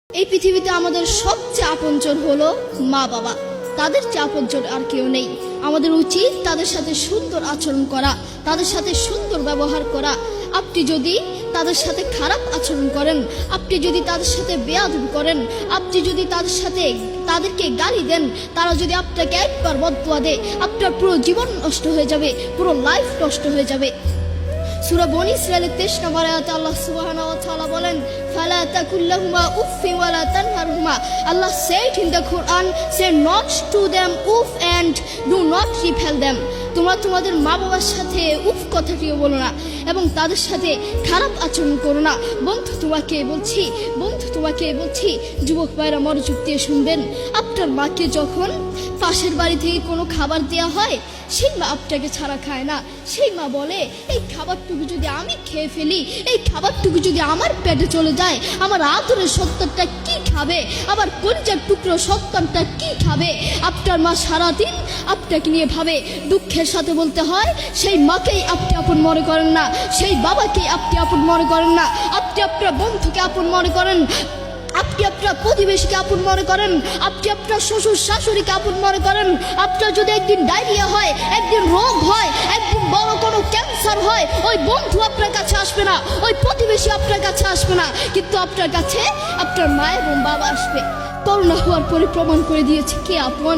এই পৃথিবীতে আমাদের সবচেয়ে আপনজন হলো মা বাবা। তাদের চেয়ে আপনজন আর কেউ নেই। আমাদের উচিত তাদের সাথে সুন্দর আচরণ করা, তাদের সাথে সুন্দর ব্যবহার করা। আপনি যদি তাদের সাথে খারাপ আচরণ করেন, আপনি যদি তাদের সাথে বেয়াদবি করেন, আপনি যদি তাদেরকে গালি দেন, তারা যদি আপনাকে একবার বদদুয়া দেয়, আপনার পুরো জীবন নষ্ট হয়ে যাবে, পুরো লাইফ নষ্ট হয়ে যাবে। সূরা বনী ইসরাঈলের 23 নম্বর আয়াতে আল্লাহ সুবহানাহু ওয়া তাআলা বলেন, ফালা তাকুল্লাহুমা উফফি ওয়া লা তানহারহুমা। Allah said in the Quran, say not to them uff and do not repel them. তোমরা তোমাদের মা বাবার সাথে উফ কথাটিও বলো না এবং তাদের সাথে খারাপ আচরণ করো না। বন্ধু তোমাকে বলছি যুবক ভাইরা মনোযোগ দিয়ে শুনবেন। আপনার মাকে যখন পাশের বাড়ি থেকে কোনো খাবার দেওয়া হয়, সেই মা আপনাকে ছাড়া খায় না। সেই মা বলে, এই খাবারটুকু যদি আমি খেয়ে ফেলি, এই খাবারটুকু যদি আমার পেটে চলে যায়, আমার আদরের সন্তানটা কি খাবে? আমার কলিজার টুকরো সন্তানটা কি খাবে? আপনার মা সারাদিন আপনাকে নিয়ে ভাবে। দুঃখের সাথে বলতে হয়, সেই মাকেই আপনি আপন মনে করেন না, সেই বাবাকেই আপনি আপন মনে করেন না। আপনি আপনার বন্ধুকে আপন মনে করেন, আপনি আপনার প্রতিবেশীকে আপন মনে করেন, আপনি আপনার শ্বশুর শাশুড়িকে আপন মনে করেন। আপনার যদি একদিন ডায়রিয়া হয়, একদিন রোগ হয়, একদিন বড় কোনো ক্যান্সার হয়, ওই বন্ধু আপনার কাছে আসবে না, ওই প্রতিবেশী আপনার কাছে আসবে না, কিন্তু আপনার কাছে আপনার মা এবং বাবা আসবে। করোনা হওয়ার পরে প্রমাণ করে দিয়েছে কে আপন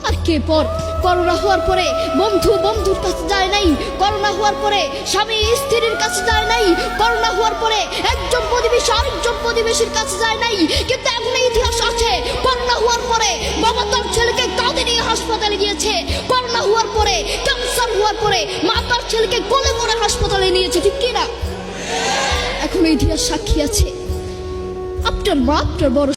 আর কে পর। করোনা হওয়ার পরে বন্ধু বন্ধুর কাছে যায় নাই, করোনা হওয়ার পরে স্বামী স্ত্রীর কাছে যায় নাই, করোনা হওয়ার পরে একজন প্রতিবেশী আরেকজন প্রতিবেশীর কাছে যায় নাই। কিন্তু এখন ইতিহাস আছে, করোনা হওয়ার পরে বাবা তার ছেলেকে কাঁধে নিয়ে হাসপাতালে গিয়েছে, করোনা হওয়ার পরে ক্যান্সার হওয়ার পরে মা তার ছেলেকে কোলে করে হাসপাতালে নিয়েছে, ঠিক কিনা? এখন ইতিহাস সাক্ষী আছে। আপনার মা আপনার বড়